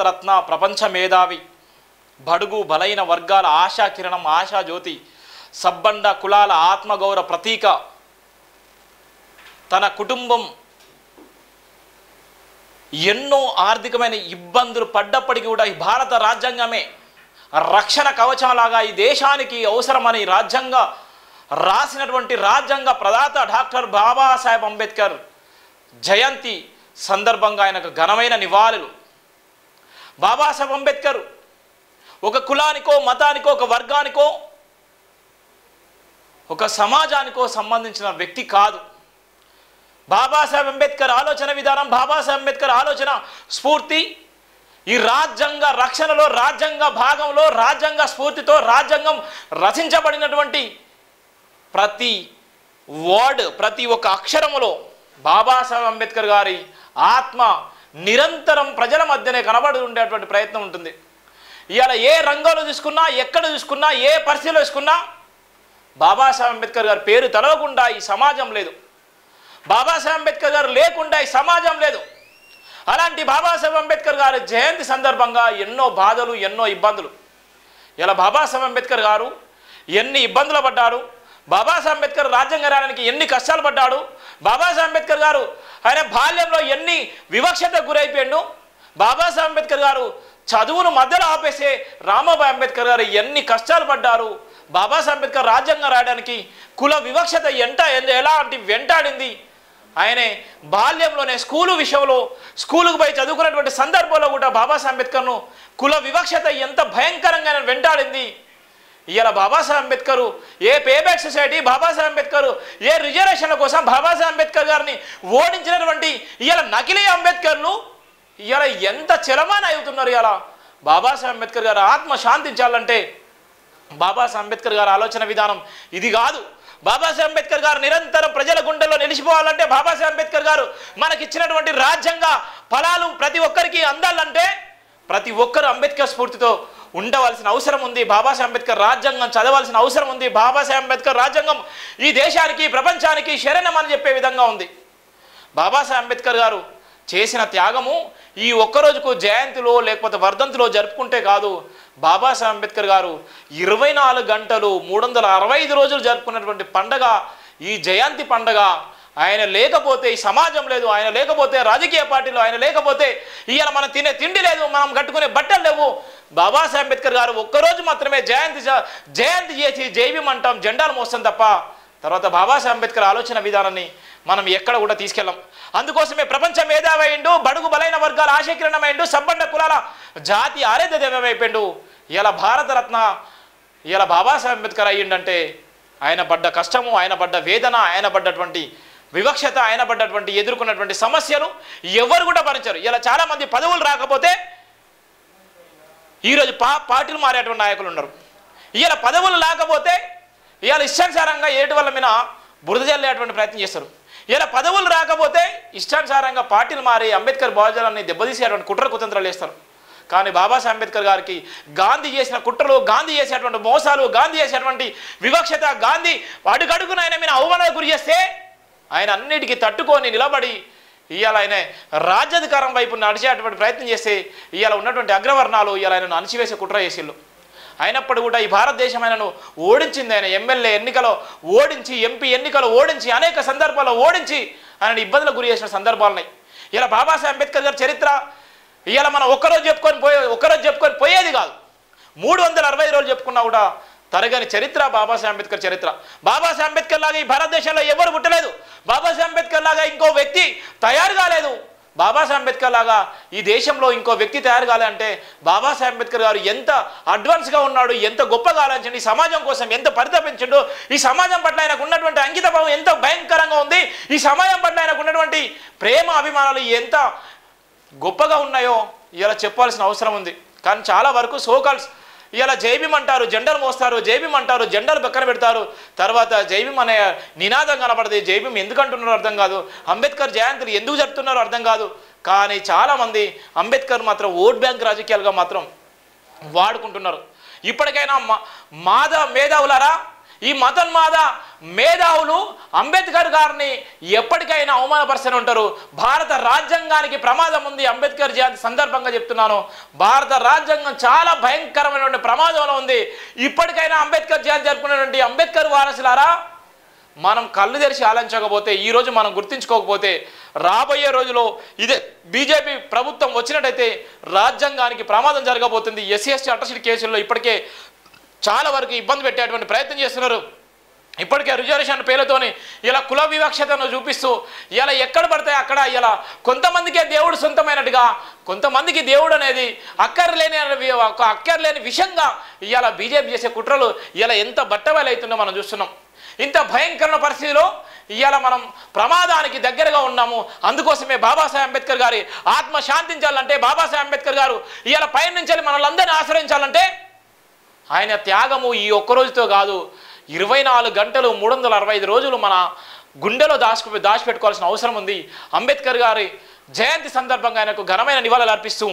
భారతరత్న, ప్రపంచ మేధావి, బడుగు బలైన వర్గాల ఆశా కిరణం, ఆశా జ్యోతి, సబ్బండ కులాల ఆత్మగౌరవ ప్రతీక, తన కుటుంబం ఎన్నో ఆర్థికమైన ఇబ్బందులు పడ్డప్పటికీ కూడా ఈ భారత రాజ్యాంగమే రక్షణ కవచంలాగా ఈ దేశానికి అవసరమని రాజ్యాంగ రాసినటువంటి రాజ్యాంగ ప్రదాత డాక్టర్ బాబాసాహెబ్ అంబేద్కర్ జయంతి సందర్భంగా ఆయనకు ఘనమైన నివాళులు. బాబాసాహెబ్ అంబేద్కర్ ఒక కులానికో, మతానికో, ఒక వర్గానికో, ఒక సమాజానికో సంబంధించిన వ్యక్తి కాదు. బాబాసాహెబ్ అంబేద్కర్ ఆలోచన విధానం, బాబాసాహెబ్ అంబేద్కర్ ఆలోచన స్ఫూర్తి ఈ రాజ్యాంగ రక్షణలో, రాజ్యాంగ భాగంలో, రాజ్యాంగ స్ఫూర్తితో రాజ్యాంగం రచించబడినటువంటి ప్రతి వర్డ్, ప్రతి ఒక్క అక్షరములో బాబాసాహెబ్ అంబేద్కర్ గారి ఆత్మ నిరంతరం ప్రజల మధ్యనే కనబడి ఉండేటువంటి ప్రయత్నం ఉంటుంది. ఇవాళ ఏ రంగంలో చూసుకున్నా, ఎక్కడ చూసుకున్నా, ఏ పరిస్థితిలో చూసుకున్నా బాబాసాహెబ్ అంబేద్కర్ గారి పేరు తలవకుండా ఈ సమాజం లేదు. బాబాసాహెబ్ అంబేద్కర్ గారు లేకుండా ఈ సమాజం లేదు. అలాంటి బాబాసాహెబ్ అంబేద్కర్ గారి జయంతి సందర్భంగా ఎన్నో బాధలు, ఎన్నో ఇబ్బందులు. ఇలా బాబాసాహెబ్ అంబేద్కర్ గారు ఎన్ని ఇబ్బందులు పడ్డారు, బాబాసాహెబ్ అంబేద్కర్ రాజ్యాంగ రాయడానికి ఎన్ని కష్టాలు పడ్డాడు, బాబాసాహెబ్ అంబేద్కర్ గారు ఆయన బాల్యంలో ఎన్ని వివక్షతకు గురైపోయాడు, బాబాసాహెబ్ అంబేద్కర్ గారు చదువును మధ్యలో ఆపేసే రామాబాయి అంబేద్కర్ గారు ఎన్ని కష్టాలు పడ్డారు, బాబాసాహెబ్ అంబేద్కర్ రాజ్యాంగం రాయడానికి కుల వివక్షత ఎలాంటి వెంటాడింది, ఆయనే బాల్యంలోనే స్కూలు విషయంలో స్కూలుకు పోయి చదువుకున్నటువంటి సందర్భంలో కూడా బాబాసాహెబ్ అంబేద్కర్ను కుల వివక్షత ఎంత భయంకరంగా వెంటాడింది. ఇవాళ బాబాసాహెబ్ అంబేద్కర్ ఏ పేబ్యాక్ సొసైటీ, బాబాసాహెబ్ అంబేద్కర్ ఏ రిజర్వేషన్ల కోసం బాబాసాహెబ్ అంబేద్కర్ గారిని ఓడించినటువంటి ఇవాళ నకిలీ అంబేద్కర్లు ఇవాళ ఎంత చలమాన అవుతున్నారు. ఇవాళ బాబాసాహెబ్ అంబేద్కర్ గారు ఆత్మ శాంతించాలంటే బాబాసాహెబ్ అంబేద్కర్ గారి ఆలోచన విధానం ఇది కాదు. బాబాసాహెబ్ అంబేద్కర్ గారు నిరంతరం ప్రజల గుండెల్లో నిలిచిపోవాలంటే, బాబాసాహెబ్ అంబేద్కర్ గారు మనకిచ్చినటువంటి రాజ్యాంగ ఫలాలు ప్రతి ఒక్కరికి అందాలంటే ప్రతి ఒక్కరు అంబేద్కర్ స్ఫూర్తితో ఉండవలసిన అవసరం ఉంది. బాబాసాహెబ్ అంబేద్కర్ రాజ్యాంగం చదవాల్సిన అవసరం ఉంది. బాబాసాహెబ్ అంబేద్కర్ రాజ్యాంగం ఈ దేశానికి, ప్రపంచానికి శరణం అని చెప్పే విధంగా ఉంది. బాబాసాహెబ్ అంబేద్కర్ గారు చేసిన త్యాగము ఈ ఒక్కరోజుకు జయంతిలో లేకపోతే వర్ధంతిలో జరుపుకుంటే కాదు. బాబాసాహెబ్ అంబేద్కర్ గారు 24 గంటలు 365 రోజులు జరుపుకున్నటువంటి పండగ ఈ జయంతి పండగ. ఆయన లేకపోతే ఈ సమాజం లేదు, ఆయన లేకపోతే రాజకీయ పార్టీలు, ఆయన లేకపోతే ఇవాళ మనం తినే తిండి లేదు, మనం కట్టుకునే బట్టలు లేవు. బాబాసాహెబ్ అంబేద్కర్ గారు ఒక్కరోజు మాత్రమే జయంతి చేసి జైభీం అంటాం, జెండాలు మోస్తాం తప్ప తర్వాత బాబాసాహెబ్ అంబేద్కర్ ఆలోచన విధానాన్ని మనం ఎక్కడ కూడా తీసుకెళ్ళాం. అందుకోసమే ప్రపంచ మేధావి అయిండు, బడుగు బలైన వర్గాల ఆశీకరణమైండు, సబ్బండ కులాల జాతి ఆరాధ్య దైవమైపోయిండు. ఇలా భారతరత్న ఇలా బాబాసాహెబ్ అంబేద్కర్ అయ్యిండంటే ఆయన పడ్డ కష్టము, ఆయన పడ్డ వేదన, ఆయన పడ్డటువంటి వివక్షత, ఆయన పడ్డటువంటి ఎదుర్కొన్నటువంటి సమస్యలు ఎవరు కూడా భరించారు. ఇలా చాలామంది పదవులు రాకపోతే ఈరోజు పార్టీలు మారేటువంటి నాయకులు ఉన్నారు. ఇలా పదవులు లేకపోతే ఇవాళ ఇష్టానుసారంగా ఏటి వల్ల మీద బురద జల్లేటువంటి ప్రయత్నం చేస్తారు. ఇలా పదవులు రాకపోతే ఇష్టానుసారంగా పార్టీలు మారి అంబేద్కర్ భావజాలాన్ని దెబ్బతీసేటువంటి కుట్ర కుతంత్రాలు వేస్తారు. కానీ బాబాసాహెబ్ అంబేద్కర్ గారికి గాంధీ చేసిన కుట్రలు, గాంధీ చేసేటువంటి మోసాలు, గాంధీ చేసేటువంటి వివక్షత, గాంధీ అడుగడుగున ఆయన మీద అవమానాలకు గురి చేస్తే ఆయన అన్నిటికీ తట్టుకొని నిలబడి ఇవాళ ఆయన రాజ్యాధికారం వైపు నడిచేటువంటి ప్రయత్నం చేస్తే ఇవాళ ఉన్నటువంటి అగ్రవర్ణాలు ఇవాళ ఆయనను అణచివేసే కుట్ర చేసిళ్ళు. అయినప్పుడు కూడా ఈ భారతదేశం ఆయనను ఓడించింది. ఆయన ఎమ్మెల్యే ఎన్నికలో ఓడించి, ఎంపీ ఎన్నికలో ఓడించి, అనేక సందర్భాల్లో ఓడించి ఆయన ఇబ్బందులకు గురి చేసిన సందర్భాలున్నాయి. ఇలా బాబాసాహెబ్ అంబేద్కర్ గారి చరిత్ర ఇవాళ మనం ఒక్కరోజు చెప్పుకొని పోయేది కాదు. 365 రోజులు చెప్పుకున్నా కూడా తరగని చరిత్ర బాబాసాహెబ్ అంబేద్కర్ చరిత్ర. బాబాసాహెబ్ అంబేద్కర్ లాగా ఈ భారతదేశంలో ఎవరు పుట్టలేదు. బాబాసాహెబ్ అంబేద్కర్ లాగా ఇంకో వ్యక్తి తయారు కాలేదు. బాబాసాహెబ్ అంబేద్కర్ లాగా ఈ దేశంలో ఇంకో వ్యక్తి తయారు కాలంటే బాబాసాహెబ్ అంబేద్కర్ గారు ఎంత అడ్వాన్స్గా ఉన్నాడు, ఎంత గొప్పగా ఆలోచించండి, ఈ సమాజం కోసం ఎంత పరితపించండు, ఈ సమాజం పట్ల ఆయనకు ఉన్నటువంటి అంకిత భావం ఎంత భయంకరంగా ఉంది, ఈ సమాజం పట్ల ఆయనకు ఉన్నటువంటి ప్రేమ అభిమానాలు ఎంత గొప్పగా ఉన్నాయో ఇలా చెప్పాల్సిన అవసరం ఉంది. కానీ చాలా వరకు సోకాల్స్ ఇలా జైభీం అంటారు, జెండలు మోస్తారు, జైభీం అంటారు, జెండలు పక్కన పెడతారు, తర్వాత జైభీం అనే నినాదం కనపడుతుంది. జైభీం ఎందుకు అంటున్నారో అర్థం కాదు, అంబేద్కర్ జయంతులు ఎందుకు జరుపుతున్నారో అర్థం కాదు. కానీ చాలామంది అంబేద్కర్ మాత్రం ఓట్ బ్యాంక్ రాజకీయాలుగా మాత్రం వాడుకుంటున్నారు. ఇప్పటికైనా మేధావులారా, ఈ మతోన్మాద మేధావులు అంబేద్కర్ గారిని ఎప్పటికైనా అవమానపరుస్తూనే ఉంటారు. భారత రాజ్యాంగానికి ప్రమాదం ఉంది. అంబేద్కర్ జయంతి సందర్భంగా చెప్తున్నాను, భారత రాజ్యాంగం చాలా భయంకరమైనటువంటి ప్రమాదంలో ఉంది. ఇప్పటికైనా అంబేద్కర్ జయంతి జరుపుకునేటువంటి అంబేద్కర్ వారసులారా, మనం కళ్ళు తెరిచి ఆలోచించకపోతే, ఈరోజు మనం గుర్తించుకోకపోతే, రాబోయే రోజులో ఇదే బీజేపీ ప్రభుత్వం వచ్చినట్టయితే రాజ్యాంగానికి ప్రమాదం జరగబోతుంది. ఎస్సీ అట్రాసిటీ కేసుల్లో ఇప్పటికే చాలా వరకు ఇబ్బంది పెట్టేటువంటి ప్రయత్నం చేస్తున్నారు. ఇప్పటికే రిజర్వేషన్ పేరుతోని ఇలా కుల వివక్షతను చూపిస్తూ ఇలా ఎక్కడ పడితే అక్కడ ఇలా కొంతమందికే దేవుడు సొంతమైనట్టుగా, కొంతమందికి దేవుడు అనేది అక్కర్లేని విషయంగా ఇలా బీజేపీ చేసే కుట్రలు ఇలా ఎంత బట్టబయలవుతుందో మనం చూస్తున్నాం. ఇంత భయంకరమైన పరిస్థితిలో ఇవాళ మనం ప్రమాదానికి దగ్గరగా ఉన్నాము. అందుకోసమే బాబాసాహెబ్ అంబేద్కర్ గారి ఆత్మ శాంతించాలంటే, బాబాసాహెబ్ అంబేద్కర్ గారు ఇవాళ పైనుంచి మనల్ని ఆశ్రయించాలంటే ఆయన త్యాగము ఈ ఒక్కరోజుతో కాదు, 24 గంటలు 365 రోజులు మన గుండెలో దాచిపెట్టుకోవాల్సిన అవసరం ఉంది. అంబేద్కర్ గారి జయంతి సందర్భంగా ఆయనకు ఘనమైన నివాళులు అర్పిస్తూ